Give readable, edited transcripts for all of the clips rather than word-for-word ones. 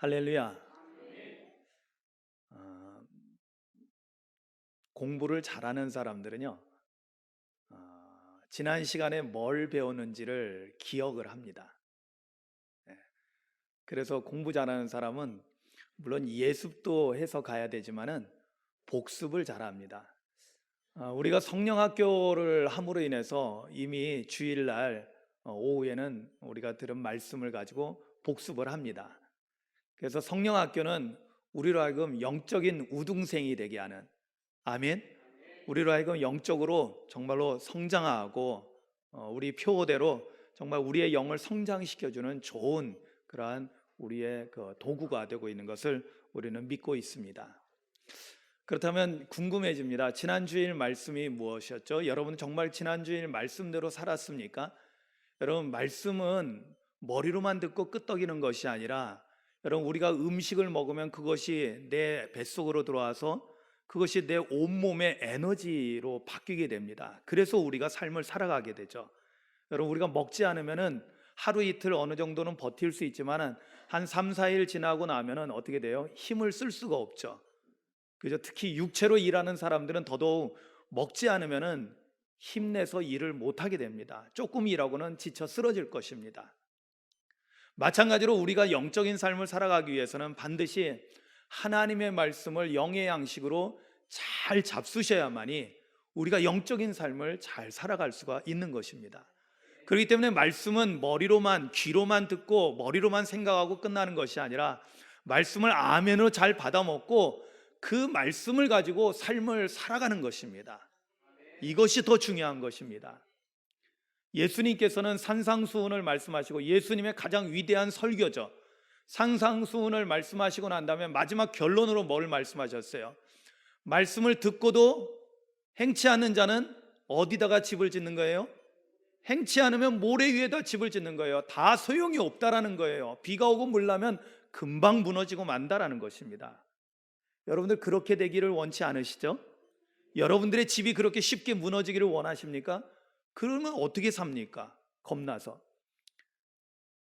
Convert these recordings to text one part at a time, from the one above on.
할렐루야. 어, 공부를 잘하는 사람들은요, 지난 시간에 뭘 배웠는지를 기억을 합니다. 예, 그래서 공부 잘하는 사람은 물론 예습도 해서 가야 되지만은 복습을 잘합니다. 우리가 성령학교를 함으로 인해서 이미 주일날 오후에는 우리가 들은 말씀을 가지고 복습을 합니다. 그래서 성령학교는 우리로 하여금 영적인 우등생이 되게 하는, 아멘. 우리로 하여금 영적으로 정말로 성장하고 우리 표어대로 정말 우리의 영을 성장시켜주는 좋은 그러한 우리의 그 도구가 되고 있는 것을 우리는 믿고 있습니다. 그렇다면 궁금해집니다. 지난주일 말씀이 무엇이었죠? 여러분 정말 지난주일 말씀대로 살았습니까? 여러분 말씀은 머리로만 듣고 끄떡이는 것이 아니라, 여러분 우리가 음식을 먹으면 그것이 내 뱃속으로 들어와서 그것이 내 온몸의 에너지로 바뀌게 됩니다. 그래서 우리가 삶을 살아가게 되죠. 여러분 우리가 먹지 않으면은 하루 이틀 어느 정도는 버틸 수 있지만은 한 3, 4일 지나고 나면은 어떻게 돼요? 힘을 쓸 수가 없죠. 그죠? 특히 육체로 일하는 사람들은 더더욱 먹지 않으면은 힘내서 일을 못 하게 됩니다. 조금 일하고는 지쳐 쓰러질 것입니다. 마찬가지로 우리가 영적인 삶을 살아가기 위해서는 반드시 하나님의 말씀을 영의 양식으로 잘 잡수셔야만이 우리가 영적인 삶을 잘 살아갈 수가 있는 것입니다. 그렇기 때문에 말씀은 머리로만, 귀로만 듣고 머리로만 생각하고 끝나는 것이 아니라 말씀을 아멘으로 잘 받아먹고 그 말씀을 가지고 삶을 살아가는 것입니다. 이것이 더 중요한 것입니다. 예수님께서는 산상수훈을 말씀하시고, 예수님의 가장 위대한 설교죠. 산상수훈을 말씀하시고 난 다음에 마지막 결론으로 뭘 말씀하셨어요? 말씀을 듣고도 행치 않는 자는 어디다가 집을 짓는 거예요? 행치 않으면 모래 위에다 집을 짓는 거예요. 다 소용이 없다라는 거예요. 비가 오고 물 나면 금방 무너지고 만다라는 것입니다. 여러분들 그렇게 되기를 원치 않으시죠? 여러분들의 집이 그렇게 쉽게 무너지기를 원하십니까? 그러면 어떻게 삽니까? 겁나서.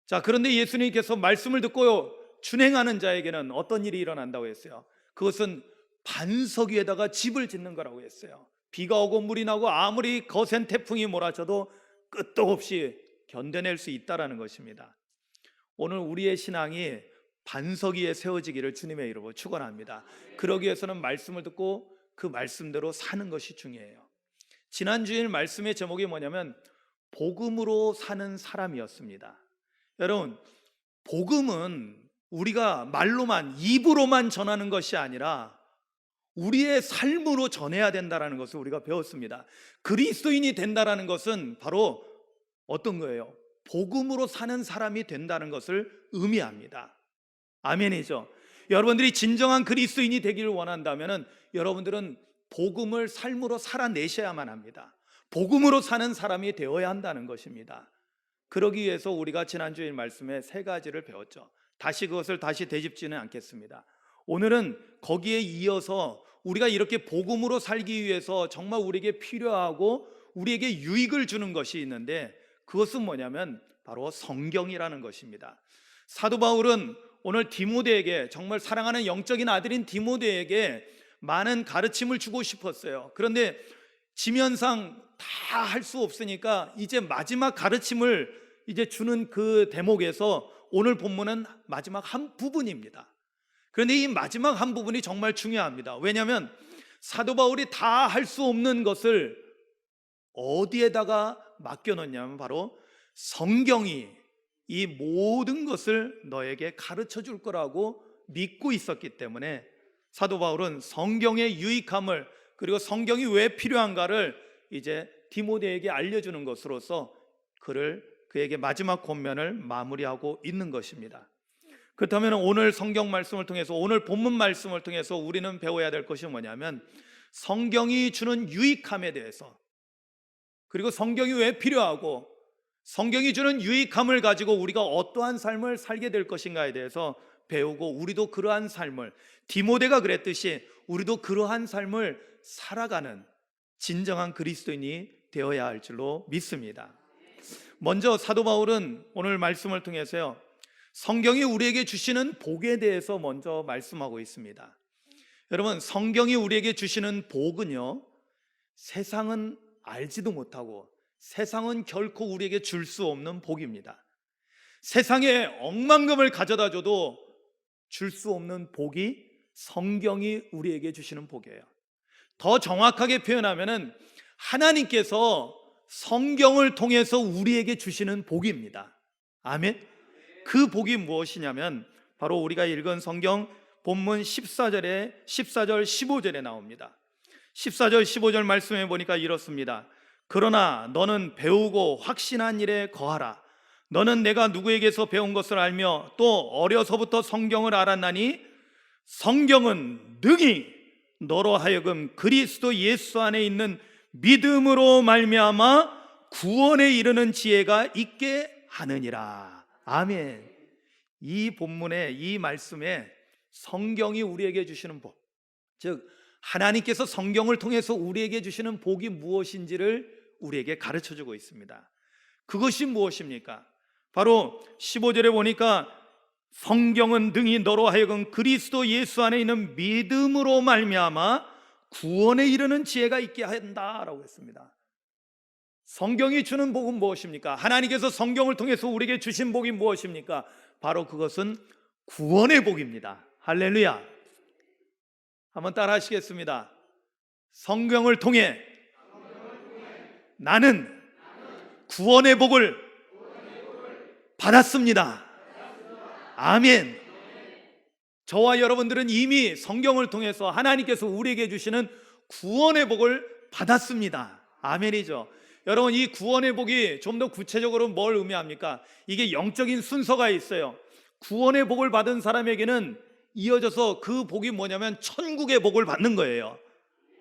자, 그런데 예수님께서 말씀을 듣고 준행하는 자에게는 어떤 일이 일어난다고 했어요? 그것은 반석 위에다가 집을 짓는 거라고 했어요. 비가 오고 물이 나고 아무리 거센 태풍이 몰아쳐도 끄떡없이 견뎌낼 수 있다라는 것입니다. 오늘 우리의 신앙이 반석 위에 세워지기를 주님의 이름으로 축원합니다. 그러기 위해서는 말씀을 듣고 그 말씀대로 사는 것이 중요해요. 지난주일 말씀의 제목이 뭐냐면 복음으로 사는 사람이었습니다. 여러분, 복음은 우리가 말로만, 입으로만 전하는 것이 아니라 우리의 삶으로 전해야 된다는 것을 우리가 배웠습니다. 그리스도인이 된다는 것은 바로 어떤 거예요? 복음으로 사는 사람이 된다는 것을 의미합니다. 아멘이죠. 여러분들이 진정한 그리스도인이 되기를 원한다면 여러분들은 복음을 삶으로 살아내셔야만 합니다. 복음으로 사는 사람이 되어야 한다는 것입니다. 그러기 위해서 우리가 지난주일 말씀에 세 가지를 배웠죠. 다시 그것을 다시 되짚지는 않겠습니다. 오늘은 거기에 이어서 우리가 이렇게 복음으로 살기 위해서 정말 우리에게 필요하고 우리에게 유익을 주는 것이 있는데, 그것은 뭐냐면 바로 성경이라는 것입니다. 사도 바울은 오늘 디모데에게, 정말 사랑하는 영적인 아들인 디모데에게 많은 가르침을 주고 싶었어요. 그런데 지면상 다 할 수 없으니까 이제 마지막 가르침을 이제 주는 그 대목에서 오늘 본문은 마지막 한 부분입니다. 그런데 이 마지막 한 부분이 정말 중요합니다. 왜냐하면 사도 바울이 다 할 수 없는 것을 어디에다가 맡겨놓냐면 바로 성경이 이 모든 것을 너에게 가르쳐 줄 거라고 믿고 있었기 때문에 사도 바울은 성경의 유익함을, 그리고 성경이 왜 필요한가를 이제 디모데에게 알려주는 것으로서 그에게 마지막 권면을 마무리하고 있는 것입니다. 그렇다면 오늘 성경 말씀을 통해서, 오늘 본문 말씀을 통해서 우리는 배워야 될 것이 뭐냐면 성경이 주는 유익함에 대해서, 그리고 성경이 왜 필요하고 성경이 주는 유익함을 가지고 우리가 어떠한 삶을 살게 될 것인가에 대해서 배우고, 우리도 그러한 삶을, 디모데가 그랬듯이 우리도 그러한 삶을 살아가는 진정한 그리스도인이 되어야 할 줄로 믿습니다. 먼저 사도 바울은 오늘 말씀을 통해서요, 성경이 우리에게 주시는 복에 대해서 먼저 말씀하고 있습니다. 여러분, 성경이 우리에게 주시는 복은요, 세상은 알지도 못하고 세상은 결코 우리에게 줄 수 없는 복입니다. 세상에 억만금을 가져다 줘도 줄 수 없는 복이 성경이 우리에게 주시는 복이에요. 더 정확하게 표현하면은 하나님께서 성경을 통해서 우리에게 주시는 복입니다. 아멘. 그 복이 무엇이냐면 바로 우리가 읽은 성경 본문 14절 15절에 나옵니다. 14절 15절 말씀해 보니까 이렇습니다. 그러나 너는 배우고 확신한 일에 거하라. 너는 내가 누구에게서 배운 것을 알며 또 어려서부터 성경을 알았나니 성경은 능히 너로 하여금 그리스도 예수 안에 있는 믿음으로 말미암아 구원에 이르는 지혜가 있게 하느니라. 아멘. 이 본문에, 이 말씀에 성경이 우리에게 주시는 복, 즉 하나님께서 성경을 통해서 우리에게 주시는 복이 무엇인지를 우리에게 가르쳐주고 있습니다. 그것이 무엇입니까? 바로 15절에 보니까 성경은 능히 너로 하여금 그리스도 예수 안에 있는 믿음으로 말미암아 구원에 이르는 지혜가 있게 한다라고 했습니다. 성경이 주는 복은 무엇입니까? 하나님께서 성경을 통해서 우리에게 주신 복이 무엇입니까? 바로 그것은 구원의 복입니다. 할렐루야. 한번 따라 하시겠습니다. 성경을 통해 나는 구원의 복을 받았습니다. 아멘. 저와 여러분들은 이미 성경을 통해서 하나님께서 우리에게 주시는 구원의 복을 받았습니다. 아멘이죠. 여러분, 이 구원의 복이 좀 더 구체적으로 뭘 의미합니까? 이게 영적인 순서가 있어요. 구원의 복을 받은 사람에게는 이어져서 그 복이 뭐냐면 천국의 복을 받는 거예요.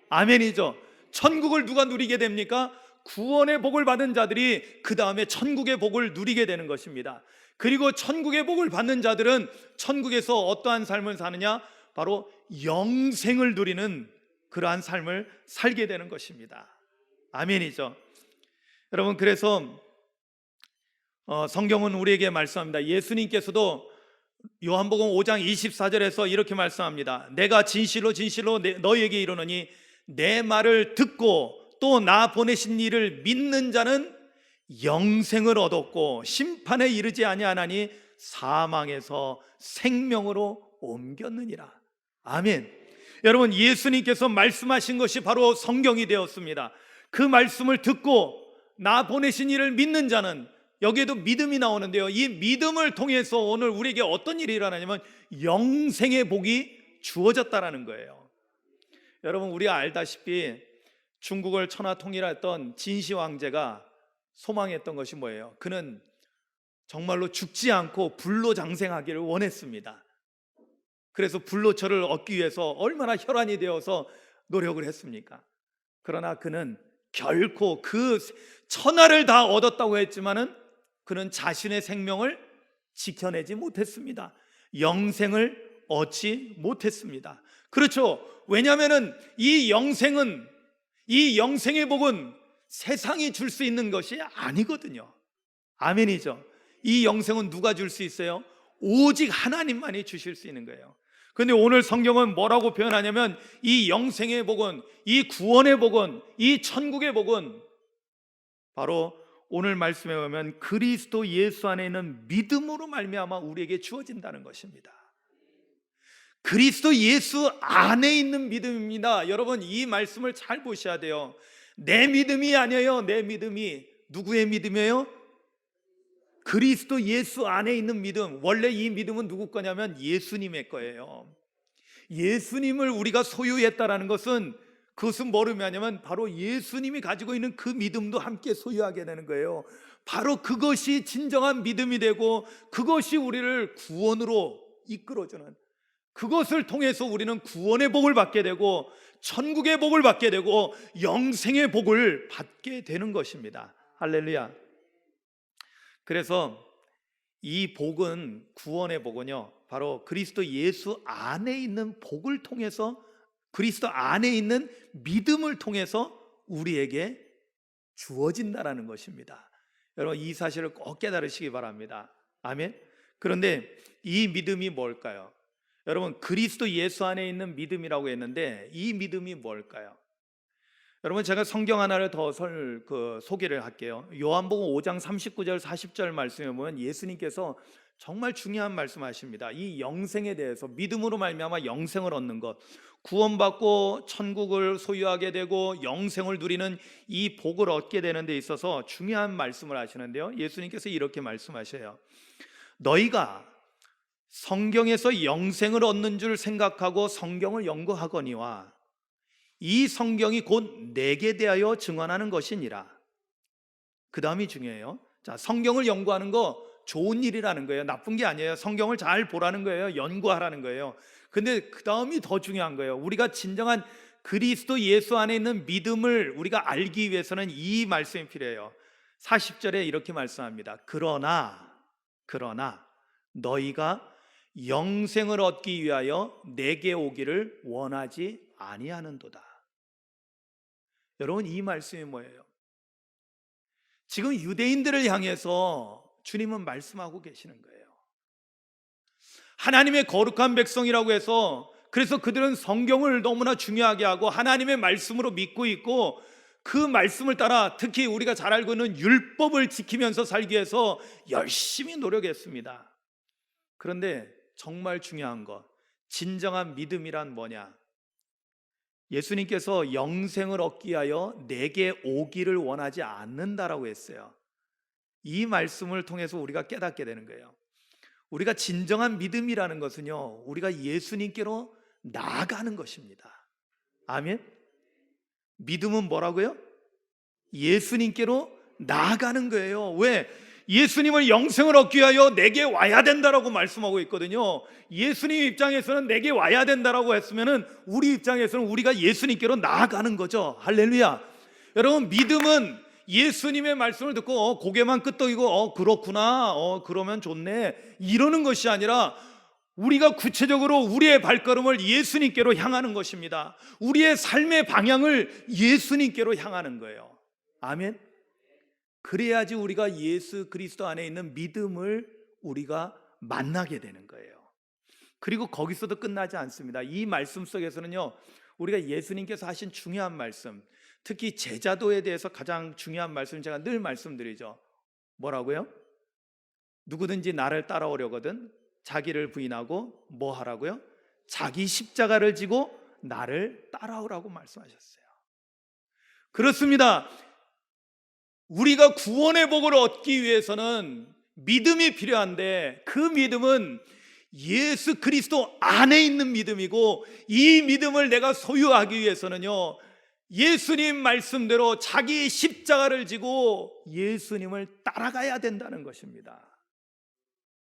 아멘이죠. 천국을 누가 누리게 됩니까? 구원의 복을 받은 자들이 그 다음에 천국의 복을 누리게 되는 것입니다. 그리고 천국의 복을 받는 자들은 천국에서 어떠한 삶을 사느냐? 바로 영생을 누리는 그러한 삶을 살게 되는 것입니다. 아멘이죠. 여러분, 그래서 성경은 우리에게 말씀합니다. 예수님께서도 요한복음 5장 24절에서 이렇게 말씀합니다. 내가 진실로 진실로 너희에게 이르노니 내 말을 듣고 또 나 보내신 이를 믿는 자는 영생을 얻었고 심판에 이르지 아니하나니 사망에서 생명으로 옮겼느니라. 아멘. 여러분, 예수님께서 말씀하신 것이 바로 성경이 되었습니다. 그 말씀을 듣고 나 보내신 이를 믿는 자는, 여기에도 믿음이 나오는데요, 이 믿음을 통해서 오늘 우리에게 어떤 일이 일어나냐면 영생의 복이 주어졌다라는 거예요. 여러분, 우리가 알다시피 중국을 천하 통일했던 진시 황제가 소망했던 것이 뭐예요? 그는 정말로 죽지 않고 불로장생하기를 원했습니다. 그래서 불로처를 얻기 위해서 얼마나 혈안이 되어서 노력을 했습니까? 그러나 그는 결코 그 천하를 다 얻었다고 했지만은 그는 자신의 생명을 지켜내지 못했습니다. 영생을 얻지 못했습니다. 그렇죠. 왜냐하면 이 영생의 복은 세상이 줄 수 있는 것이 아니거든요. 아멘이죠. 이 영생은 누가 줄 수 있어요? 오직 하나님만이 주실 수 있는 거예요. 그런데 오늘 성경은 뭐라고 표현하냐면 이 영생의 복은, 이 구원의 복은, 이 천국의 복은 바로 오늘 말씀에 보면 그리스도 예수 안에 있는 믿음으로 말미암아 우리에게 주어진다는 것입니다. 그리스도 예수 안에 있는 믿음입니다. 여러분, 이 말씀을 잘 보셔야 돼요. 내 믿음이 아니에요. 내 믿음이 누구의 믿음이에요? 그리스도 예수 안에 있는 믿음. 원래 이 믿음은 누구 거냐면 예수님의 거예요. 예수님을 우리가 소유했다라는 것은, 그것은 뭘 의미하냐면 바로 예수님이 가지고 있는 그 믿음도 함께 소유하게 되는 거예요. 바로 그것이 진정한 믿음이 되고 그것이 우리를 구원으로 이끌어주는, 그것을 통해서 우리는 구원의 복을 받게 되고 천국의 복을 받게 되고 영생의 복을 받게 되는 것입니다. 할렐루야. 그래서 이 복은, 구원의 복은요, 바로 그리스도 예수 안에 있는 복을 통해서, 그리스도 안에 있는 믿음을 통해서 우리에게 주어진다라는 것입니다. 여러분, 이 사실을 꼭 깨달으시기 바랍니다. 아멘. 그런데 이 믿음이 뭘까요? 여러분, 그리스도 예수 안에 있는 믿음이라고 했는데 이 믿음이 뭘까요? 여러분, 제가 성경 하나를 더 소개를 할게요. 요한복음 5장 39절 40절 말씀에 보면 예수님께서 정말 중요한 말씀하십니다. 이 영생에 대해서, 믿음으로 말미암아 영생을 얻는 것, 구원받고 천국을 소유하게 되고 영생을 누리는 이 복을 얻게 되는 데 있어서 중요한 말씀을 하시는데요, 예수님께서 이렇게 말씀하셔요. 너희가 성경에서 영생을 얻는 줄 생각하고 성경을 연구하거니와 이 성경이 곧 내게 대하여 증언하는 것이니라. 그 다음이 중요해요. 자, 성경을 연구하는 거 좋은 일이라는 거예요. 나쁜 게 아니에요. 성경을 잘 보라는 거예요. 연구하라는 거예요. 근데 그 다음이 더 중요한 거예요. 우리가 진정한 그리스도 예수 안에 있는 믿음을 우리가 알기 위해서는 이 말씀이 필요해요. 40절에 이렇게 말씀합니다. 그러나 너희가 영생을 얻기 위하여 내게 오기를 원하지 아니하는도다. 여러분, 이 말씀이 뭐예요? 지금 유대인들을 향해서 주님은 말씀하고 계시는 거예요. 하나님의 거룩한 백성이라고 해서, 그래서 그들은 성경을 너무나 중요하게 하고 하나님의 말씀으로 믿고 있고 그 말씀을 따라 특히 우리가 잘 알고 있는 율법을 지키면서 살기 위해서 열심히 노력했습니다. 그런데 정말 중요한 것, 진정한 믿음이란 뭐냐? 예수님께서 영생을 얻기 위하여 내게 오기를 원하지 않는다라고 했어요. 이 말씀을 통해서 우리가 깨닫게 되는 거예요. 우리가 진정한 믿음이라는 것은요, 우리가 예수님께로 나아가는 것입니다. 아멘. 믿음은 뭐라고요? 예수님께로 나아가는 거예요. 왜? 예수님을 영생을 얻기 위하여 내게 와야 된다라고 말씀하고 있거든요. 예수님 입장에서는 내게 와야 된다라고 했으면은 우리 입장에서는 우리가 예수님께로 나아가는 거죠. 할렐루야. 여러분, 믿음은 예수님의 말씀을 듣고 고개만 끄덕이고 그렇구나, 그러면 좋네, 이러는 것이 아니라 우리가 구체적으로 우리의 발걸음을 예수님께로 향하는 것입니다. 우리의 삶의 방향을 예수님께로 향하는 거예요. 아멘. 그래야지 우리가 예수 그리스도 안에 있는 믿음을 우리가 만나게 되는 거예요. 그리고 거기서도 끝나지 않습니다. 이 말씀 속에서는요, 우리가 예수님께서 하신 중요한 말씀, 특히 제자도에 대해서 가장 중요한 말씀, 제가 늘 말씀드리죠. 뭐라고요? 누구든지 나를 따라오려거든 자기를 부인하고 뭐 하라고요? 자기 십자가를 지고 나를 따라오라고 말씀하셨어요. 그렇습니다. 우리가 구원의 복을 얻기 위해서는 믿음이 필요한데 그 믿음은 예수 그리스도 안에 있는 믿음이고, 이 믿음을 내가 소유하기 위해서는요, 예수님 말씀대로 자기 십자가를 지고 예수님을 따라가야 된다는 것입니다.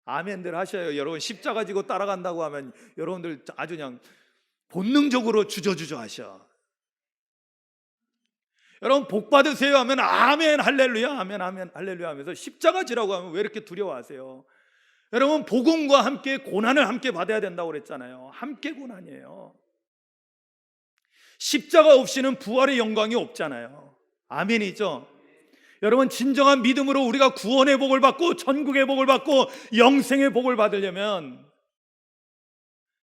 아멘들 하셔요. 여러분, 십자가 지고 따라간다고 하면 여러분들 아주 그냥 본능적으로 주저주저 하셔. 여러분, 복 받으세요 하면 아멘 할렐루야, 아멘 아멘 할렐루야 하면서 십자가 지라고 하면 왜 이렇게 두려워하세요? 여러분, 복음과 함께 고난을 함께 받아야 된다고 그랬잖아요. 함께 고난이에요. 십자가 없이는 부활의 영광이 없잖아요. 아멘이죠? 여러분, 진정한 믿음으로 우리가 구원의 복을 받고 천국의 복을 받고 영생의 복을 받으려면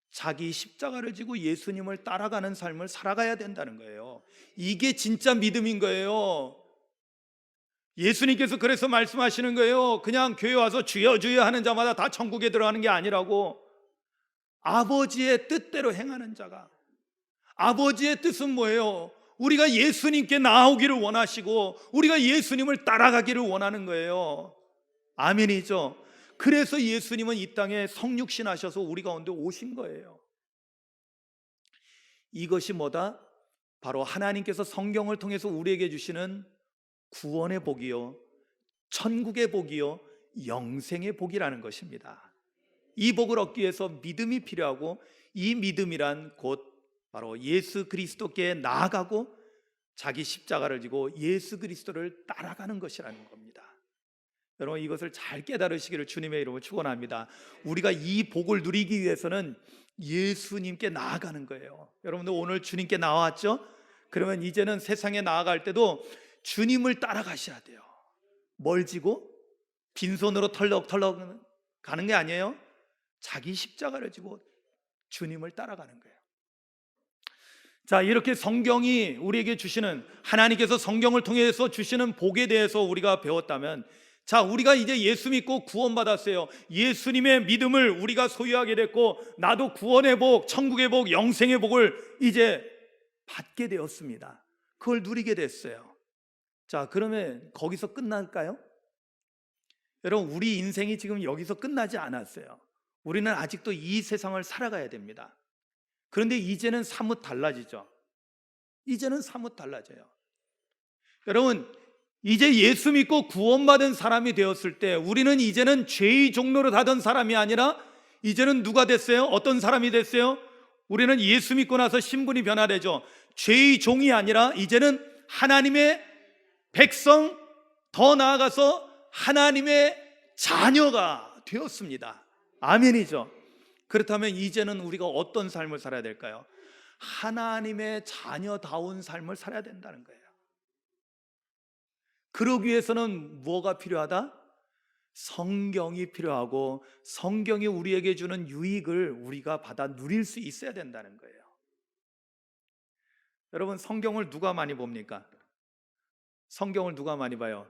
자기 십자가를 지고 예수님을 따라가는 삶을 살아가야 된다는 거예요. 이게 진짜 믿음인 거예요. 예수님께서 그래서 말씀하시는 거예요. 그냥 교회 와서 주여 주여 하는 자마다 다 천국에 들어가는 게 아니라고. 아버지의 뜻대로 행하는 자가. 아버지의 뜻은 뭐예요? 우리가 예수님께 나아오기를 원하시고 우리가 예수님을 따라가기를 원하는 거예요. 아멘이죠? 그래서 예수님은 이 땅에 성육신 하셔서 우리 가운데 오신 거예요. 이것이 뭐다? 바로 하나님께서 성경을 통해서 우리에게 주시는 구원의 복이요, 천국의 복이요, 영생의 복이라는 것입니다. 이 복을 얻기 위해서 믿음이 필요하고, 이 믿음이란 곧 바로 예수 그리스도께 나아가고 자기 십자가를 지고 예수 그리스도를 따라가는 것이라는 겁니다. 여러분, 이것을 잘 깨달으시기를 주님의 이름으로 축원합니다. 우리가 이 복을 누리기 위해서는 예수님께 나아가는 거예요. 여러분들 오늘 주님께 나왔죠? 그러면 이제는 세상에 나아갈 때도 주님을 따라가셔야 돼요. 뭘 지고? 빈손으로 털럭털럭 가는 게 아니에요. 자기 십자가를 지고 주님을 따라가는 거예요. 자, 이렇게 성경이 우리에게 주시는, 하나님께서 성경을 통해서 주시는 복에 대해서 우리가 배웠다면, 자, 우리가 이제 예수 믿고 구원받았어요. 예수님의 믿음을 우리가 소유하게 됐고, 나도 구원의 복, 천국의 복, 영생의 복을 이제 받게 되었습니다. 그걸 누리게 됐어요. 자, 그러면 거기서 끝날까요? 여러분, 우리 인생이 지금 여기서 끝나지 않았어요. 우리는 아직도 이 세상을 살아가야 됩니다. 그런데 이제는 사뭇 달라지죠. 이제는 사뭇 달라져요. 여러분, 이제 예수 믿고 구원받은 사람이 되었을 때 우리는 이제는 죄의 종로로 가던 사람이 아니라 이제는 누가 됐어요? 어떤 사람이 됐어요? 우리는 예수 믿고 나서 신분이 변화되죠. 죄의 종이 아니라 이제는 하나님의 백성, 더 나아가서 하나님의 자녀가 되었습니다. 아멘이죠. 그렇다면 이제는 우리가 어떤 삶을 살아야 될까요? 하나님의 자녀다운 삶을 살아야 된다는 거예요. 그러기 위해서는 뭐가 필요하다? 성경이 필요하고, 성경이 우리에게 주는 유익을 우리가 받아 누릴 수 있어야 된다는 거예요. 여러분, 성경을 누가 많이 봅니까? 성경을 누가 많이 봐요?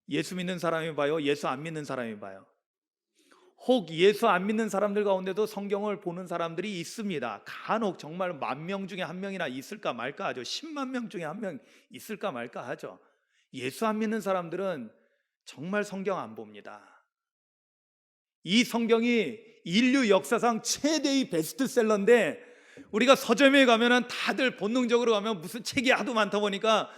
예수 믿는 사람이 봐요? 예수 안 믿는 사람이 봐요? 혹 예수 안 믿는 사람들 가운데도 성경을 보는 사람들이 있습니다. 간혹 정말 10,000명 중에 1명이나 있을까 말까 하죠. 10만 명 중에 1명 있을까 말까 하죠. 예수 안 믿는 사람들은 정말 성경 안 봅니다. 이 성경이 인류 역사상 최대의 베스트셀러인데, 우리가 서점에 가면은 다들 본능적으로 가면 무슨 책이 하도 많다 보니까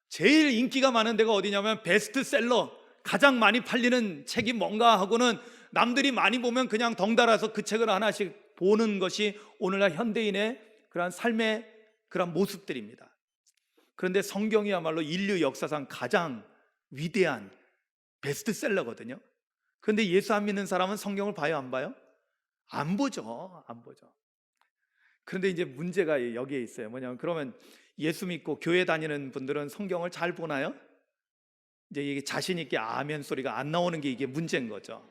제일 인기가 많은 데가 어디냐면 베스트셀러, 가장 많이 팔리는 책이 뭔가 하고는 남들이 많이 보면 그냥 덩달아서 그 책을 하나씩 보는 것이 오늘날 현대인의 그러한 삶의 그런 모습들입니다. 그런데 성경이야말로 인류 역사상 가장 위대한 베스트셀러거든요. 그런데 예수 안 믿는 사람은 성경을 봐요, 안 봐요? 안 보죠. 안 보죠. 그런데 이제 문제가 여기에 있어요. 뭐냐면, 그러면 예수 믿고 교회 다니는 분들은 성경을 잘 보나요? 이제 이게 자신 있게 아멘 소리가 안 나오는 게 이게 문제인 거죠.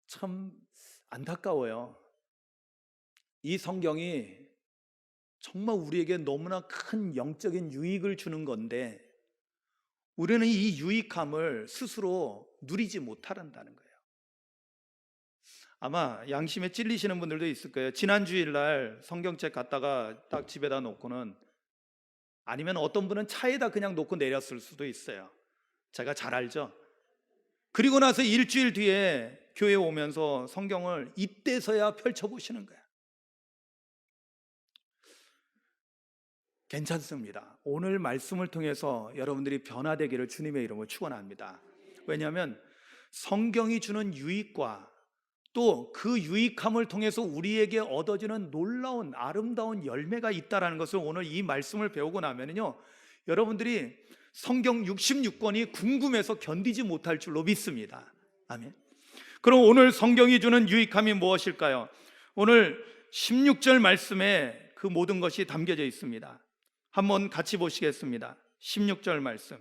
참 안타까워요. 이 성경이 정말 우리에게 너무나 큰 영적인 유익을 주는 건데, 우리는 이 유익함을 스스로 누리지 못한다는 거예요. 아마 양심에 찔리시는 분들도 있을 거예요. 지난 주일날 성경책 갖다가 딱 집에다 놓고는, 아니면 어떤 분은 차에다 그냥 놓고 내렸을 수도 있어요. 제가 잘 알죠. 그리고 나서 일주일 뒤에 교회에 오면서 성경을 이때서야 펼쳐보시는 거예요. 괜찮습니다. 오늘 말씀을 통해서 여러분들이 변화되기를 주님의 이름으로 축원합니다. 왜냐하면 성경이 주는 유익과 또 그 유익함을 통해서 우리에게 얻어지는 놀라운 아름다운 열매가 있다는 것을 오늘 이 말씀을 배우고 나면요, 여러분들이 성경 66권이 궁금해서 견디지 못할 줄로 믿습니다. 아멘. 그럼 오늘 성경이 주는 유익함이 무엇일까요? 오늘 16절 말씀에 그 모든 것이 담겨져 있습니다. 한번 같이 보시겠습니다. 16절 말씀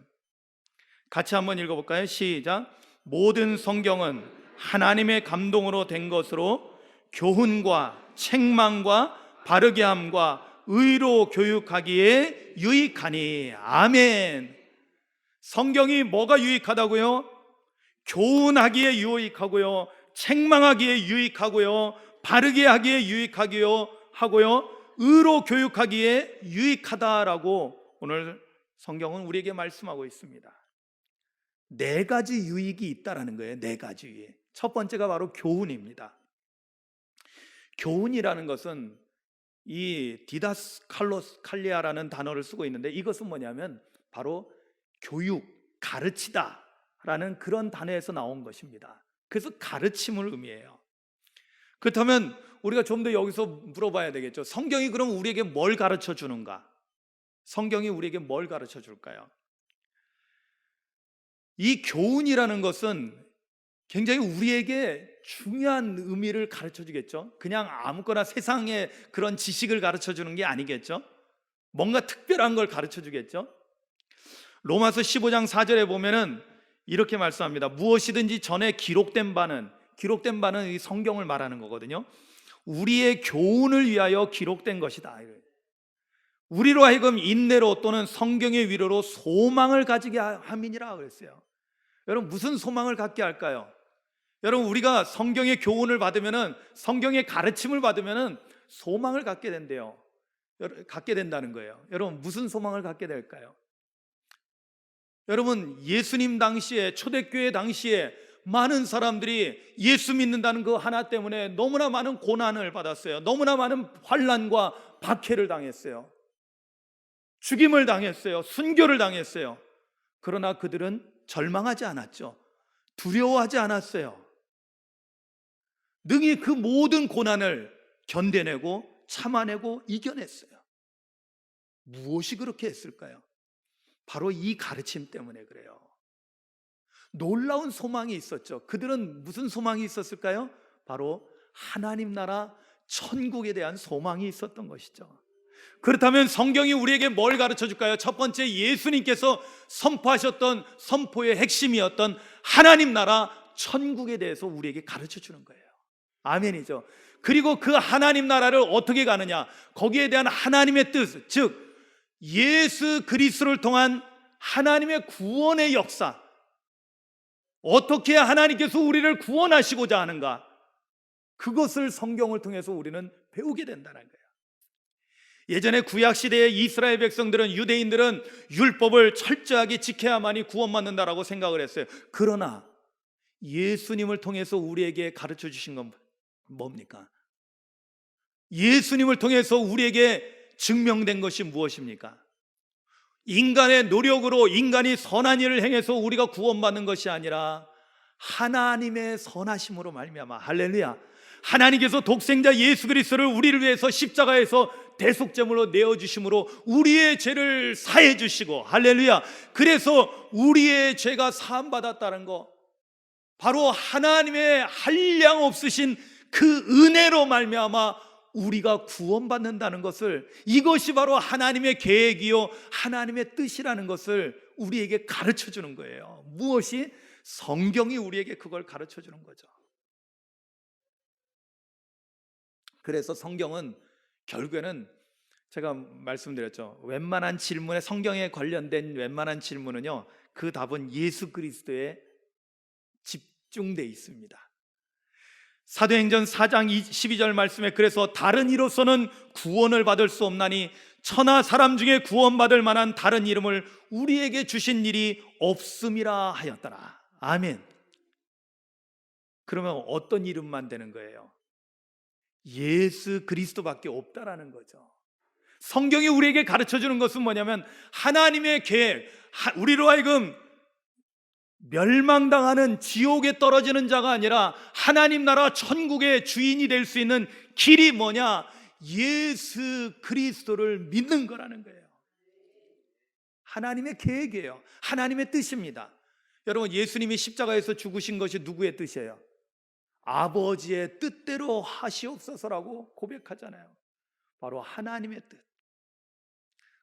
같이 한번 읽어볼까요? 시작. 모든 성경은 하나님의 감동으로 된 것으로 교훈과 책망과 바르게 함과 의로 교육하기에 유익하니. 아멘. 성경이 뭐가 유익하다고요? 교훈하기에 유익하고요, 책망하기에 유익하고요, 바르게 하기에 유익하기요 하고요, 의로 교육하기에 유익하다라고 오늘 성경은 우리에게 말씀하고 있습니다. 4가지 유익이 있다라는 거예요. 4가지 유익. 첫 번째가 바로 교훈입니다. 교훈이라는 것은 이 디다스칼리아라는 단어를 쓰고 있는데, 이것은 뭐냐면 바로 교육, 가르치다 라는 그런 단어에서 나온 것입니다. 그래서 가르침을 의미해요. 그렇다면 우리가 좀 더 여기서 물어봐야 되겠죠. 성경이 그럼 우리에게 뭘 가르쳐 주는가? 성경이 우리에게 뭘 가르쳐 줄까요? 이 교훈이라는 것은 굉장히 우리에게 중요한 의미를 가르쳐 주겠죠. 그냥 아무거나 세상의 그런 지식을 가르쳐 주는 게 아니겠죠. 뭔가 특별한 걸 가르쳐 주겠죠. 로마서 15장 4절에 보면은 이렇게 말씀합니다. 무엇이든지 전에 기록된 바는 이 성경을 말하는 거거든요. 우리의 교훈을 위하여 기록된 것이다. 우리로 하여금 인내로 또는 성경의 위로로 소망을 가지게 함이니라 그랬어요. 여러분, 무슨 소망을 갖게 할까요? 여러분, 우리가 성경의 교훈을 받으면은, 성경의 가르침을 받으면은 소망을 갖게 된대요. 갖게 된다는 거예요. 여러분, 무슨 소망을 갖게 될까요? 여러분, 예수님 당시에, 초대교회 당시에 많은 사람들이 예수 믿는다는 그 하나 때문에 너무나 많은 고난을 받았어요. 너무나 많은 환난과 박해를 당했어요. 죽임을 당했어요. 순교를 당했어요. 그러나 그들은 절망하지 않았죠. 두려워하지 않았어요. 능히 그 모든 고난을 견뎌내고 참아내고 이겨냈어요. 무엇이 그렇게 했을까요? 바로 이 가르침 때문에 그래요. 놀라운 소망이 있었죠. 그들은 무슨 소망이 있었을까요? 바로 하나님 나라 천국에 대한 소망이 있었던 것이죠. 그렇다면 성경이 우리에게 뭘 가르쳐 줄까요? 첫 번째, 예수님께서 선포하셨던 선포의 핵심이었던 하나님 나라 천국에 대해서 우리에게 가르쳐 주는 거예요. 아멘이죠. 그리고 그 하나님 나라를 어떻게 가느냐, 거기에 대한 하나님의 뜻, 즉 예수 그리스도를 통한 하나님의 구원의 역사, 어떻게 하나님께서 우리를 구원하시고자 하는가, 그것을 성경을 통해서 우리는 배우게 된다는 거예요. 예전에 구약시대의 이스라엘 백성들은, 유대인들은 율법을 철저하게 지켜야만이 구원받는다라고 생각을 했어요. 그러나 예수님을 통해서 우리에게 가르쳐 주신 건 뭡니까? 예수님을 통해서 우리에게 증명된 것이 무엇입니까? 인간의 노력으로, 인간이 선한 일을 행해서 우리가 구원받는 것이 아니라 하나님의 선하심으로 말미암아, 할렐루야, 하나님께서 독생자 예수 그리스도를 우리를 위해서 십자가에서 대속제물로 내어주심으로 우리의 죄를 사해 주시고, 할렐루야, 그래서 우리의 죄가 사함받았다는 거, 바로 하나님의 한량 없으신 그 은혜로 말미암아 우리가 구원받는다는 것을, 이것이 바로 하나님의 계획이요 하나님의 뜻이라는 것을 우리에게 가르쳐 주는 거예요. 무엇이? 성경이 우리에게 그걸 가르쳐 주는 거죠. 그래서 성경은 결국에는, 제가 말씀드렸죠, 웬만한 질문에, 성경에 관련된 웬만한 질문은요, 그 답은 예수 그리스도에 집중되어 있습니다. 사도행전 4장 12절 말씀에, 그래서 다른 이로서는 구원을 받을 수 없나니 천하 사람 중에 구원받을 만한 다른 이름을 우리에게 주신 일이 없음이라 하였더라. 아멘. 그러면 어떤 이름만 되는 거예요? 예수 그리스도밖에 없다라는 거죠. 성경이 우리에게 가르쳐 주는 것은 뭐냐면, 하나님의 계획, 우리로 하여금 멸망당하는 지옥에 떨어지는 자가 아니라 하나님 나라 천국의 주인이 될 수 있는 길이 뭐냐? 예수 그리스도를 믿는 거라는 거예요. 하나님의 계획이에요. 하나님의 뜻입니다. 여러분, 예수님이 십자가에서 죽으신 것이 누구의 뜻이에요? 아버지의 뜻대로 하시옵소서라고 고백하잖아요. 바로 하나님의 뜻.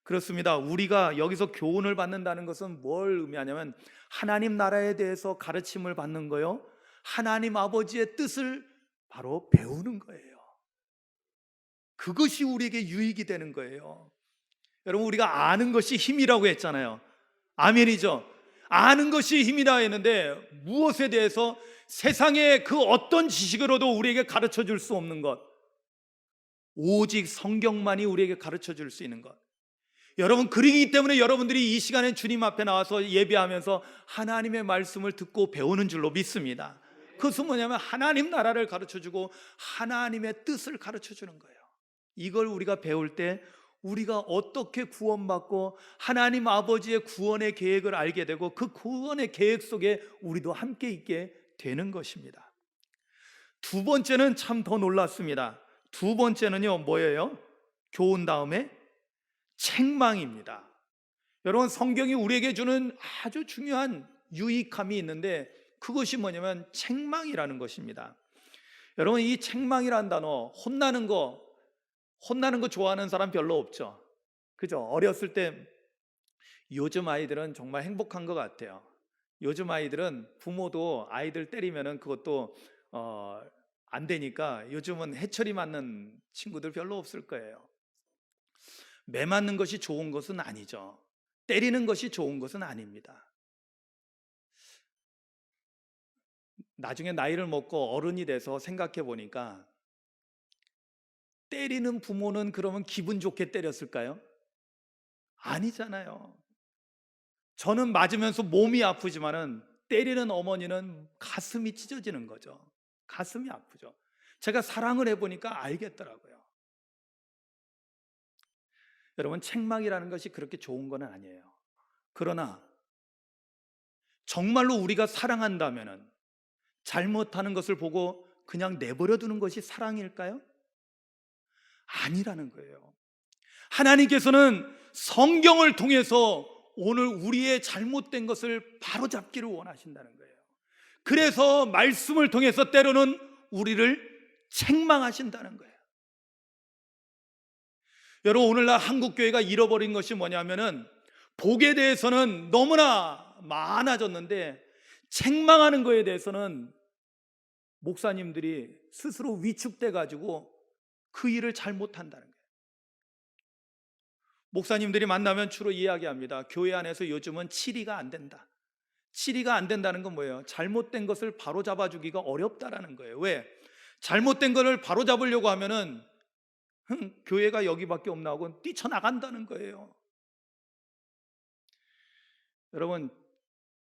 그렇습니다. 우리가 여기서 교훈을 받는다는 것은 뭘 의미하냐면, 하나님 나라에 대해서 가르침을 받는 거요, 하나님 아버지의 뜻을 바로 배우는 거예요. 그것이 우리에게 유익이 되는 거예요. 여러분, 우리가 아는 것이 힘이라고 했잖아요. 아멘이죠. 아는 것이 힘이라 했는데, 무엇에 대해서? 세상의 그 어떤 지식으로도 우리에게 가르쳐 줄 수 없는 것, 오직 성경만이 우리에게 가르쳐 줄 수 있는 것. 여러분, 그러기 때문에 여러분들이 이 시간에 주님 앞에 나와서 예배하면서 하나님의 말씀을 듣고 배우는 줄로 믿습니다. 그것은 뭐냐면, 하나님 나라를 가르쳐주고 하나님의 뜻을 가르쳐주는 거예요. 이걸 우리가 배울 때 우리가 어떻게 구원받고 하나님 아버지의 구원의 계획을 알게 되고, 그 구원의 계획 속에 우리도 함께 있게 되는 것입니다. 두 번째는 참 더 놀랐습니다. 두 번째는요, 뭐예요? 교훈 다음에 책망입니다. 여러분, 성경이 우리에게 주는 아주 중요한 유익함이 있는데, 그것이 뭐냐면 책망이라는 것입니다. 여러분, 이 책망이라는 단어, 혼나는 거 좋아하는 사람 별로 없죠. 그죠? 어렸을 때 요즘 아이들은 정말 행복한 것 같아요. 요즘 아이들은 부모도 아이들 때리면은 그것도 안 되니까 요즘은 해처리 맞는 친구들 별로 없을 거예요. 매 맞는 것이 좋은 것은 아니죠. 때리는 것이 좋은 것은 아닙니다. 나중에 나이를 먹고 어른이 돼서 생각해 보니까 때리는 부모는 그러면 기분 좋게 때렸을까요? 아니잖아요. 저는 맞으면서 몸이 아프지만은 때리는 어머니는 가슴이 찢어지는 거죠. 가슴이 아프죠. 제가 사랑을 해보니까 알겠더라고요. 여러분, 책망이라는 것이 그렇게 좋은 건 아니에요. 그러나 정말로 우리가 사랑한다면은 잘못하는 것을 보고 그냥 내버려 두는 것이 사랑일까요? 아니라는 거예요. 하나님께서는 성경을 통해서 오늘 우리의 잘못된 것을 바로잡기를 원하신다는 거예요. 그래서 말씀을 통해서 때로는 우리를 책망하신다는 거예요. 여러분, 오늘날 한국교회가 잃어버린 것이 뭐냐면은 복에 대해서는 너무나 많아졌는데 책망하는 것에 대해서는 목사님들이 스스로 위축돼 가지고 그 일을 잘못한다는 거예요. 목사님들이 만나면 주로 이야기합니다. 교회 안에서 요즘은 치리가 안 된다. 치리가 안 된다는 건 뭐예요? 잘못된 것을 바로잡아 주기가 어렵다라는 거예요. 왜? 잘못된 것을 바로잡으려고 하면은 교회가 여기밖에 없나 하고 뛰쳐나간다는 거예요. 여러분,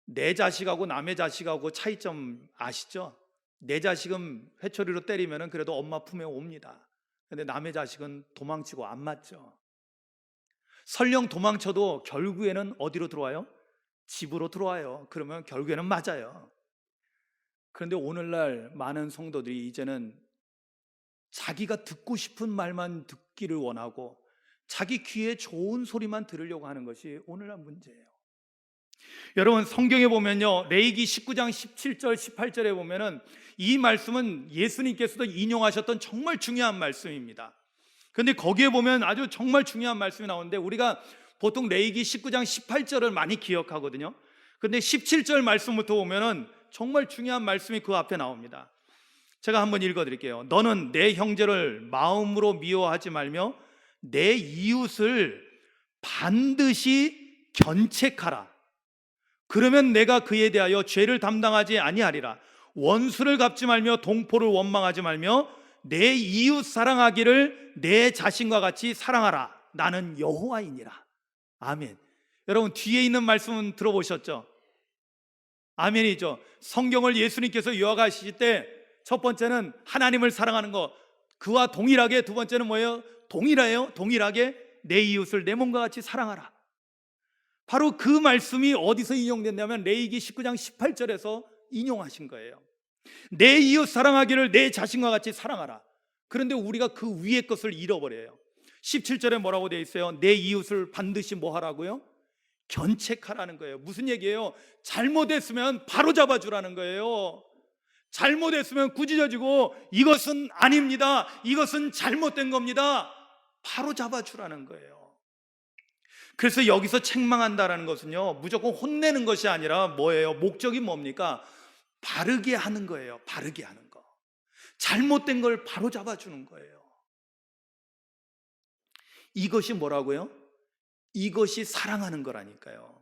내 자식하고 남의 자식하고 차이점 아시죠? 내 자식은 회초리로 때리면 그래도 엄마 품에 옵니다. 근데 남의 자식은 도망치고 안 맞죠. 설령 도망쳐도 결국에는 어디로 들어와요? 집으로 들어와요. 그러면 결국에는 맞아요. 그런데 오늘날 많은 성도들이 이제는 자기가 듣고 싶은 말만 듣기를 원하고 자기 귀에 좋은 소리만 들으려고 하는 것이 오늘날 문제예요. 여러분, 성경에 보면요, 레위기 19장 17절 18절에 보면은 이 말씀은 예수님께서도 인용하셨던 정말 중요한 말씀입니다. 그런데 거기에 보면 아주 정말 중요한 말씀이 나오는데 우리가 보통 레위기 19장 18절을 많이 기억하거든요. 그런데 17절 말씀부터 보면은 정말 중요한 말씀이 그 앞에 나옵니다. 제가 한번 읽어드릴게요. 너는 내 형제를 마음으로 미워하지 말며 내 이웃을 반드시 견책하라. 그러면 내가 그에 대하여 죄를 담당하지 아니하리라. 원수를 갚지 말며 동포를 원망하지 말며 내 이웃 사랑하기를 내 자신과 같이 사랑하라. 나는 여호와이니라. 아멘. 여러분, 뒤에 있는 말씀은 들어보셨죠? 아멘이죠. 성경을 예수님께서 요약하실 때 첫 번째는 하나님을 사랑하는 것, 그와 동일하게 두 번째는 뭐예요? 동일하게 내 이웃을 내 몸과 같이 사랑하라. 바로 그 말씀이 어디서 인용됐냐면 레위기 19장 18절에서 인용하신 거예요. 내 이웃 사랑하기를 내 자신과 같이 사랑하라. 그런데 우리가 그 위의 것을 잃어버려요. 17절에 뭐라고 되어 있어요? 내 이웃을 반드시 뭐 하라고요? 견책하라는 거예요. 무슨 얘기예요? 잘못했으면 바로 잡아주라는 거예요. 잘못했으면 꾸짖어지고 이것은 아닙니다, 이것은 잘못된 겁니다, 바로 잡아주라는 거예요. 그래서 여기서 책망한다라는 것은요, 무조건 혼내는 것이 아니라 뭐예요? 목적이 뭡니까? 바르게 하는 거예요. 바르게 하는 거. 잘못된 걸 바로 잡아주는 거예요. 이것이 뭐라고요? 이것이 사랑하는 거라니까요.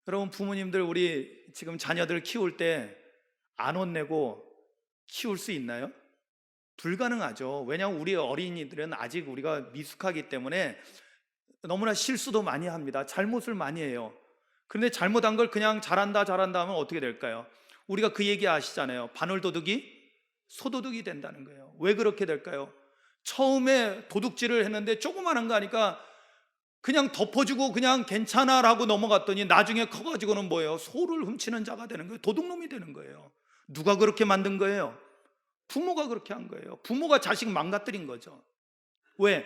여러분, 부모님들 우리 지금 자녀들 키울 때 안 혼내고 키울 수 있나요? 불가능하죠. 왜냐하면 우리 어린이들은 아직 우리가 미숙하기 때문에 너무나 실수도 많이 합니다. 잘못을 많이 해요. 그런데 잘못한 걸 그냥 잘한다 하면 어떻게 될까요? 우리가 그 얘기 아시잖아요. 바늘도둑이 소도둑이 된다는 거예요. 왜 그렇게 될까요? 처음에 도둑질을 했는데 조그만한 거 하니까 그냥 덮어주고 그냥 괜찮아라고 넘어갔더니 나중에 커가지고는 뭐예요? 소를 훔치는 자가 되는 거예요. 도둑놈이 되는 거예요. 누가 그렇게 만든 거예요? 부모가 그렇게 한 거예요. 부모가 자식 망가뜨린 거죠. 왜?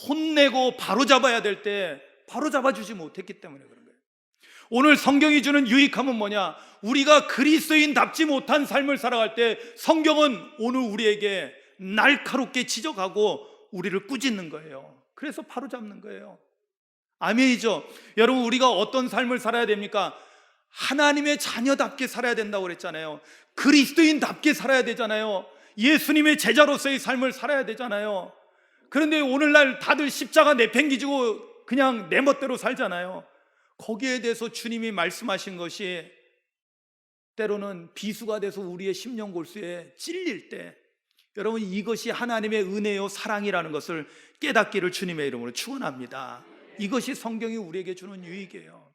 혼내고 바로 잡아야 될 때 바로 잡아주지 못했기 때문에 그런 거예요. 오늘 성경이 주는 유익함은 뭐냐? 우리가 그리스도인답지 못한 삶을 살아갈 때 성경은 오늘 우리에게 날카롭게 지적하고 우리를 꾸짖는 거예요. 그래서 바로 잡는 거예요. 아멘이죠. 여러분, 우리가 어떤 삶을 살아야 됩니까? 하나님의 자녀답게 살아야 된다고 그랬잖아요. 그리스도인답게 살아야 되잖아요. 예수님의 제자로서의 삶을 살아야 되잖아요. 그런데 오늘날 다들 십자가 내팽개지고 그냥 내 멋대로 살잖아요. 거기에 대해서 주님이 말씀하신 것이 때로는 비수가 돼서 우리의 심령골수에 찔릴 때, 여러분, 이것이 하나님의 은혜요 사랑이라는 것을 깨닫기를 주님의 이름으로 축원합니다. 이것이 성경이 우리에게 주는 유익이에요.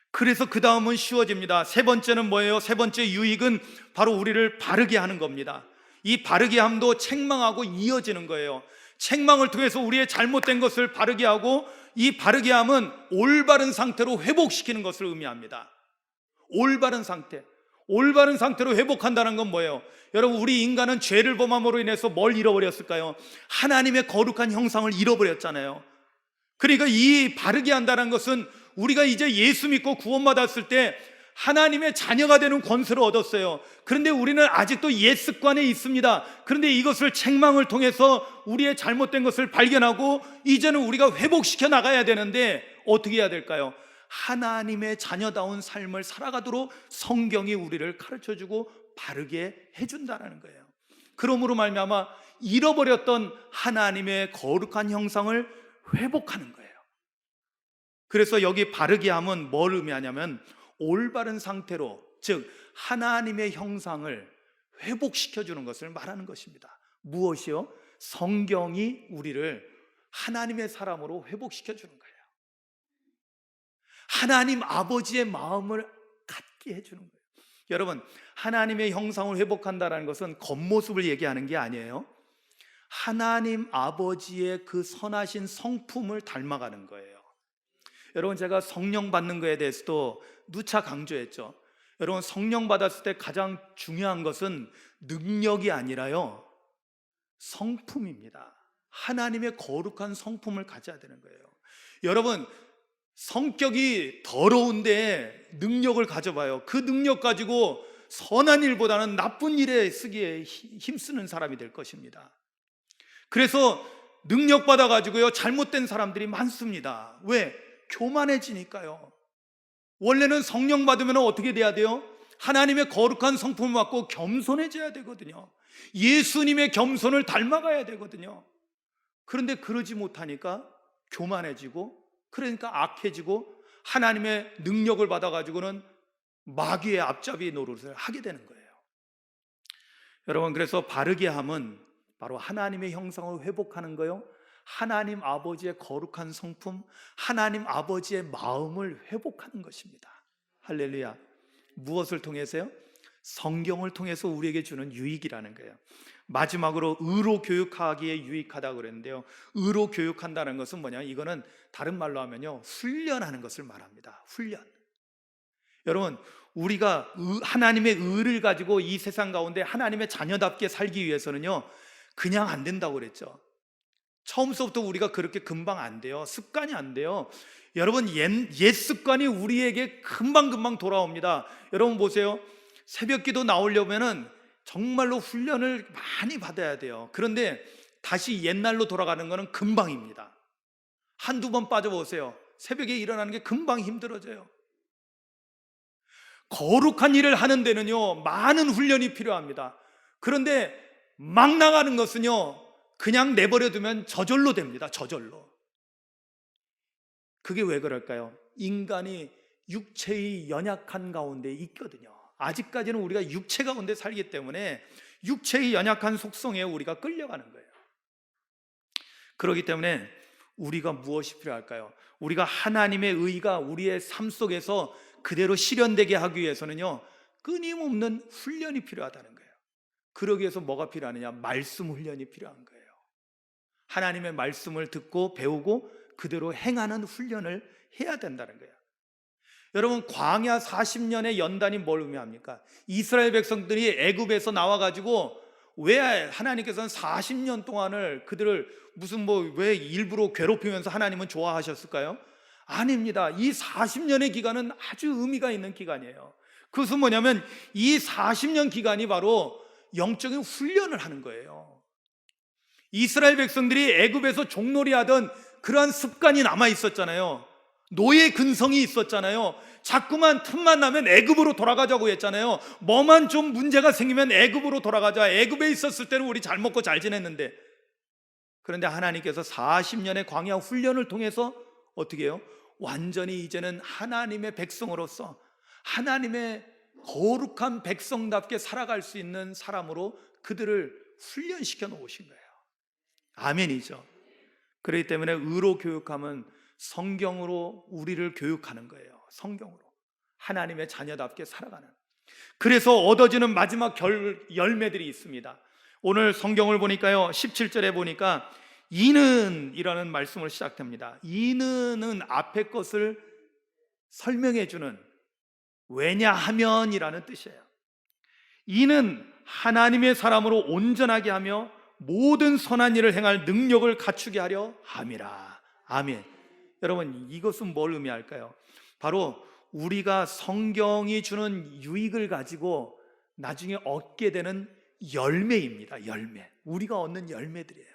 그래서 그 다음은 쉬워집니다. 세 번째는 뭐예요? 세 번째 유익은 바로 우리를 바르게 하는 겁니다. 이 바르게 함도 책망하고 이어지는 거예요. 책망을 통해서 우리의 잘못된 것을 바르게 하고, 이 바르게 함은 올바른 상태로 회복시키는 것을 의미합니다. 올바른 상태로 회복한다는 건 뭐예요? 여러분, 우리 인간은 죄를 범함으로 인해서 뭘 잃어버렸을까요? 하나님의 거룩한 형상을 잃어버렸잖아요. 그러니까 이 바르게 한다는 것은 우리가 이제 예수 믿고 구원받았을 때 하나님의 자녀가 되는 권세를 얻었어요. 그런데 우리는 아직도 옛 습관에 있습니다. 그런데 이것을 책망을 통해서 우리의 잘못된 것을 발견하고 이제는 우리가 회복시켜 나가야 되는데 어떻게 해야 될까요? 하나님의 자녀다운 삶을 살아가도록 성경이 우리를 가르쳐주고 바르게 해준다는 거예요. 그러므로 말미암아 잃어버렸던 하나님의 거룩한 형상을 회복하는 거예요. 그래서 여기 바르게 함은 뭘 의미하냐면 올바른 상태로, 즉 하나님의 형상을 회복시켜주는 것을 말하는 것입니다. 무엇이요? 성경이 우리를 하나님의 사람으로 회복시켜주는 거예요. 하나님 아버지의 마음을 갖게 해주는 거예요. 여러분, 하나님의 형상을 회복한다는 것은 겉모습을 얘기하는 게 아니에요. 하나님 아버지의 그 선하신 성품을 닮아가는 거예요. 여러분, 제가 성령 받는 거에 대해서도 누차 강조했죠. 여러분, 성령 받았을 때 가장 중요한 것은 능력이 아니라요, 성품입니다. 하나님의 거룩한 성품을 가져야 되는 거예요. 여러분, 성격이 더러운데 능력을 가져봐요. 그 능력 가지고 선한 일보다는 나쁜 일에 쓰기에 힘쓰는 사람이 될 것입니다. 그래서 능력 받아가지고요 잘못된 사람들이 많습니다. 왜? 교만해지니까요. 원래는 성령 받으면 어떻게 돼야 돼요? 하나님의 거룩한 성품을 받고 겸손해져야 되거든요. 예수님의 겸손을 닮아가야 되거든요. 그런데 그러지 못하니까 교만해지고, 그러니까 악해지고 하나님의 능력을 받아가지고는 마귀의 앞잡이 노릇을 하게 되는 거예요. 여러분, 그래서 바르게 함은 바로 하나님의 형상을 회복하는 거요, 하나님 아버지의 거룩한 성품, 하나님 아버지의 마음을 회복하는 것입니다. 할렐루야. 무엇을 통해서요? 성경을 통해서 우리에게 주는 유익이라는 거예요. 마지막으로 의로 교육하기에 유익하다고 그랬는데요, 의로 교육한다는 것은 뭐냐? 이거는 다른 말로 하면요, 훈련하는 것을 말합니다. 훈련. 여러분, 우리가 하나님의 의를 가지고 이 세상 가운데 하나님의 자녀답게 살기 위해서는요, 그냥 안 된다고 그랬죠. 처음서부터 우리가 그렇게 금방 안 돼요. 습관이 안 돼요. 여러분, 옛 습관이 우리에게 금방금방 돌아옵니다. 여러분 보세요. 새벽기도 나오려면은 정말로 훈련을 많이 받아야 돼요. 그런데 다시 옛날로 돌아가는 것은 금방입니다. 한두 번 빠져보세요. 새벽에 일어나는 게 금방 힘들어져요. 거룩한 일을 하는 데는요, 많은 훈련이 필요합니다. 그런데 막 나가는 것은요, 그냥 내버려두면 저절로 됩니다. 저절로. 그게 왜 그럴까요? 인간이 육체의 연약한 가운데 있거든요. 아직까지는 우리가 육체 가운데 살기 때문에 육체의 연약한 속성에 우리가 끌려가는 거예요. 그렇기 때문에 우리가 무엇이 필요할까요? 우리가 하나님의 의가 우리의 삶 속에서 그대로 실현되게 하기 위해서는요, 끊임없는 훈련이 필요하다는 거예요. 그러기 위해서 뭐가 필요하느냐? 말씀 훈련이 필요한 거예요. 하나님의 말씀을 듣고 배우고 그대로 행하는 훈련을 해야 된다는 거예요. 여러분, 광야 40년의 연단이 뭘 의미합니까? 이스라엘 백성들이 애굽에서 나와가지고 왜 하나님께서는 40년 동안을 그들을 무슨 왜 일부러 괴롭히면서 하나님은 좋아하셨을까요? 아닙니다. 이 40년의 기간은 아주 의미가 있는 기간이에요. 그것은 뭐냐면 이 40년 기간이 바로 영적인 훈련을 하는 거예요. 이스라엘 백성들이 애굽에서 종놀이하던 그러한 습관이 남아 있었잖아요. 노예 근성이 있었잖아요. 자꾸만 틈만 나면 애굽으로 돌아가자고 했잖아요. 뭐만 좀 문제가 생기면 애굽으로 돌아가자. 애굽에 있었을 때는 우리 잘 먹고 잘 지냈는데. 그런데 하나님께서 40년의 광야 훈련을 통해서 어떻게 해요? 완전히 이제는 하나님의 백성으로서 하나님의 거룩한 백성답게 살아갈 수 있는 사람으로 그들을 훈련시켜 놓으신 거예요. 아멘이죠. 그렇기 때문에 의로 교육함은 성경으로 우리를 교육하는 거예요. 성경으로 하나님의 자녀답게 살아가는. 그래서 얻어지는 마지막 열매들이 있습니다. 오늘 성경을 보니까요, 17절에 보니까 이는 이라는 말씀을 시작합니다. 이는은 앞에 것을 설명해 주는 왜냐하면 이라는 뜻이에요. 이는 하나님의 사람으로 온전하게 하며 모든 선한 일을 행할 능력을 갖추게 하려 함이라. 아멘. 여러분, 이것은 뭘 의미할까요? 바로 우리가 성경이 주는 유익을 가지고 나중에 얻게 되는 열매입니다. 열매. 우리가 얻는 열매들이에요.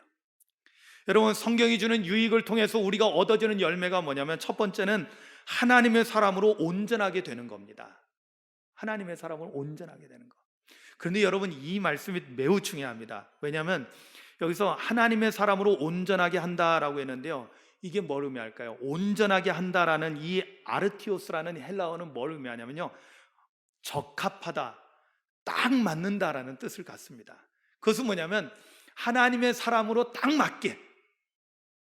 여러분, 성경이 주는 유익을 통해서 우리가 얻어지는 열매가 뭐냐면 첫 번째는 하나님의 사람으로 온전하게 되는 겁니다. 하나님의 사람으로 온전하게 되는 것. 그런데 여러분, 이 말씀이 매우 중요합니다. 왜냐하면 여기서 하나님의 사람으로 온전하게 한다라고 했는데요, 이게 뭘 의미할까요? 온전하게 한다라는 이 아르티오스라는 헬라어는 뭘 의미하냐면요, 적합하다, 딱 맞는다라는 뜻을 갖습니다. 그것은 뭐냐면 하나님의 사람으로 딱 맞게,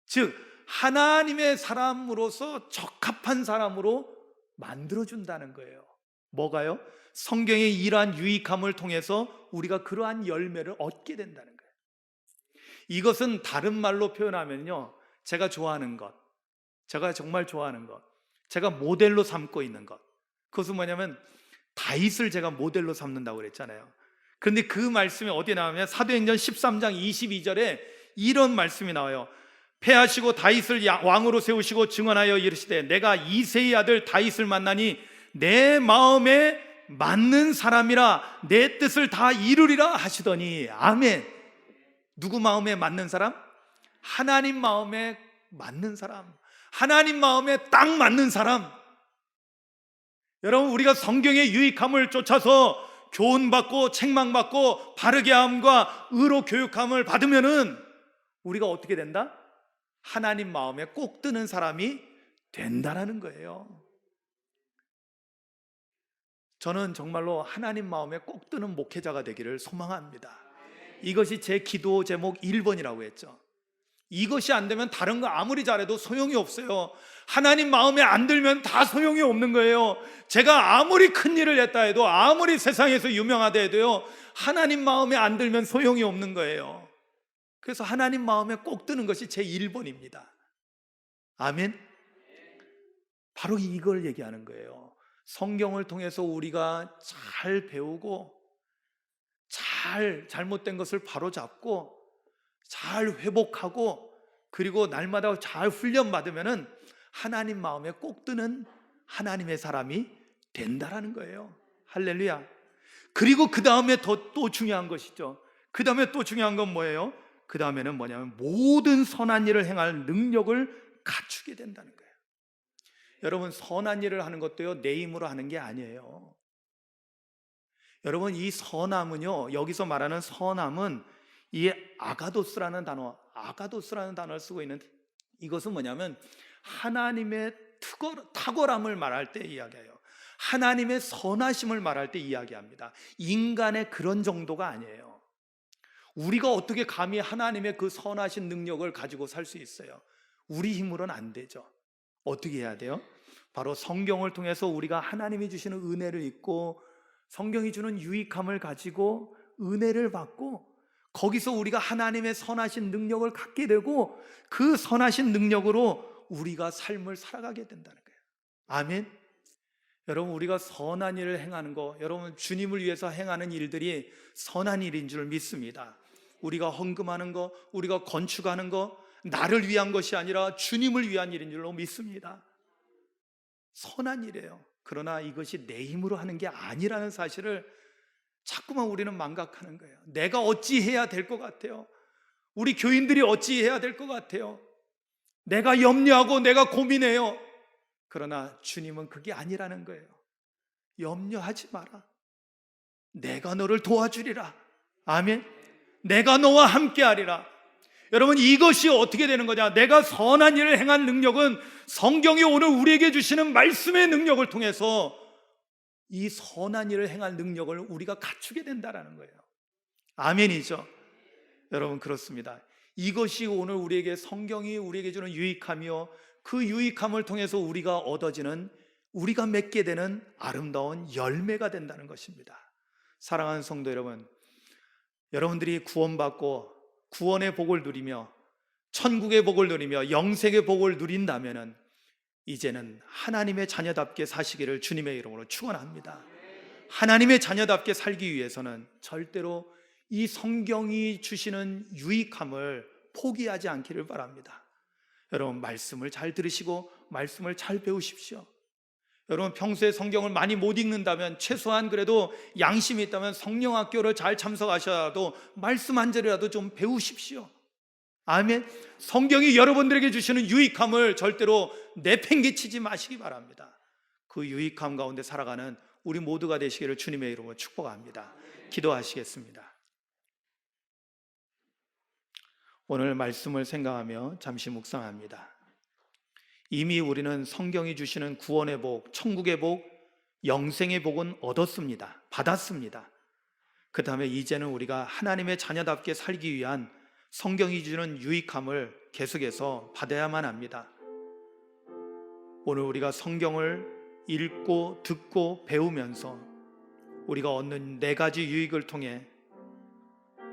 즉 하나님의 사람으로서 적합한 사람으로 만들어준다는 거예요. 뭐가요? 성경의 이러한 유익함을 통해서 우리가 그러한 열매를 얻게 된다는 거예요. 이것은 다른 말로 표현하면요, 제가 좋아하는 것, 제가 정말 좋아하는 것, 제가 모델로 삼고 있는 것, 그것은 뭐냐면 다윗을 제가 모델로 삼는다고 그랬잖아요. 그런데 그 말씀이 어디에 나오냐면 사도행전 13장 22절에 이런 말씀이 나와요. 패하시고 다윗을 왕으로 세우시고 증언하여 이르시되 내가 이새의 아들 다윗을 만나니 내 마음에 맞는 사람이라 내 뜻을 다 이루리라 하시더니. 아멘. 누구 마음에 맞는 사람? 하나님 마음에 맞는 사람, 하나님 마음에 딱 맞는 사람. 여러분, 우리가 성경의 유익함을 쫓아서 교훈받고 책망받고 바르게 함과 의로 교육함을 받으면은 우리가 어떻게 된다? 하나님 마음에 꼭 드는 사람이 된다라는 거예요. 저는 정말로 하나님 마음에 꼭 드는 목회자가 되기를 소망합니다. 이것이 제 기도 제목 1번이라고 했죠. 이것이 안 되면 다른 거 아무리 잘해도 소용이 없어요. 하나님 마음에 안 들면 다 소용이 없는 거예요. 제가 아무리 큰 일을 했다 해도, 아무리 세상에서 유명하다 해도요, 하나님 마음에 안 들면 소용이 없는 거예요. 그래서 하나님 마음에 꼭 드는 것이 제 1번입니다. 아멘. 바로 이걸 얘기하는 거예요. 성경을 통해서 우리가 잘 배우고 잘못된 것을 바로잡고 잘 회복하고 그리고 날마다 잘 훈련받으면은 하나님 마음에 꼭 드는 하나님의 사람이 된다라는 거예요. 할렐루야. 그리고 그 다음에 또 중요한 것이죠. 그 다음에 또 중요한 건 뭐예요? 그 다음에는 뭐냐면 모든 선한 일을 행할 능력을 갖추게 된다는 거예요. 여러분, 선한 일을 하는 것도요, 내 힘으로 하는 게 아니에요. 여러분, 이 선함은요, 여기서 말하는 선함은 이 아가도스라는 단어를 쓰고 있는데, 이것은 뭐냐면 하나님의 탁월함을 말할 때 이야기해요. 하나님의 선하심을 말할 때 이야기합니다. 인간의 그런 정도가 아니에요. 우리가 어떻게 감히 하나님의 그 선하신 능력을 가지고 살 수 있어요? 우리 힘으로는 안 되죠. 어떻게 해야 돼요? 바로 성경을 통해서 우리가 하나님이 주시는 은혜를 잊고 성경이 주는 유익함을 가지고 은혜를 받고 거기서 우리가 하나님의 선하신 능력을 갖게 되고 그 선하신 능력으로 우리가 삶을 살아가게 된다는 거예요. 아멘. 여러분, 우리가 선한 일을 행하는 거, 여러분 주님을 위해서 행하는 일들이 선한 일인 줄 믿습니다. 우리가 헌금하는 거, 우리가 건축하는 거, 나를 위한 것이 아니라 주님을 위한 일인 줄로 믿습니다. 선한 일이에요. 그러나 이것이 내 힘으로 하는 게 아니라는 사실을 자꾸만 우리는 망각하는 거예요. 내가 어찌 해야 될 것 같아요? 우리 교인들이 어찌 해야 될 것 같아요? 내가 염려하고 내가 고민해요. 그러나 주님은 그게 아니라는 거예요. 염려하지 마라. 내가 너를 도와주리라. 아멘. 내가 너와 함께하리라. 여러분, 이것이 어떻게 되는 거냐? 내가 선한 일을 행할 능력은 성경이 오늘 우리에게 주시는 말씀의 능력을 통해서 이 선한 일을 행할 능력을 우리가 갖추게 된다는 거예요. 아멘이죠. 여러분, 그렇습니다. 이것이 오늘 우리에게 성경이 우리에게 주는 유익함이요, 그 유익함을 통해서 우리가 얻어지는, 우리가 맺게 되는 아름다운 열매가 된다는 것입니다. 사랑하는 성도 여러분, 여러분들이 구원받고 구원의 복을 누리며 천국의 복을 누리며 영생의 복을 누린다면 이제는 하나님의 자녀답게 사시기를 주님의 이름으로 축원합니다. 하나님의 자녀답게 살기 위해서는 절대로 이 성경이 주시는 유익함을 포기하지 않기를 바랍니다. 여러분, 말씀을 잘 들으시고 말씀을 잘 배우십시오. 여러분, 평소에 성경을 많이 못 읽는다면 최소한 그래도 양심이 있다면 성령학교를 잘 참석하셔도 말씀 한 절이라도 좀 배우십시오. 아멘. 성경이 여러분들에게 주시는 유익함을 절대로 내팽개치지 마시기 바랍니다. 그 유익함 가운데 살아가는 우리 모두가 되시기를 주님의 이름으로 축복합니다. 기도하시겠습니다. 오늘 말씀을 생각하며 잠시 묵상합니다. 이미 우리는 성경이 주시는 구원의 복, 천국의 복, 영생의 복은 얻었습니다. 받았습니다. 그 다음에 이제는 우리가 하나님의 자녀답게 살기 위한 성경이 주는 유익함을 계속해서 받아야만 합니다. 오늘 우리가 성경을 읽고 듣고 배우면서 우리가 얻는 4가지 유익을 통해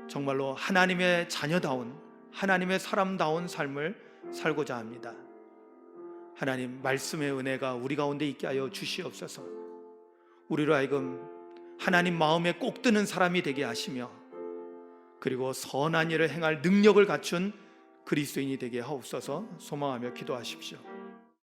정말로 하나님의 자녀다운, 하나님의 사람다운 삶을 살고자 합니다. 하나님, 말씀의 은혜가 우리 가운데 있게 하여 주시옵소서. 우리로 하여금 하나님 마음에 꼭 드는 사람이 되게 하시며, 그리고 선한 일을 행할 능력을 갖춘 그리스도인이 되게 하옵소서. 소망하며 기도하십시오.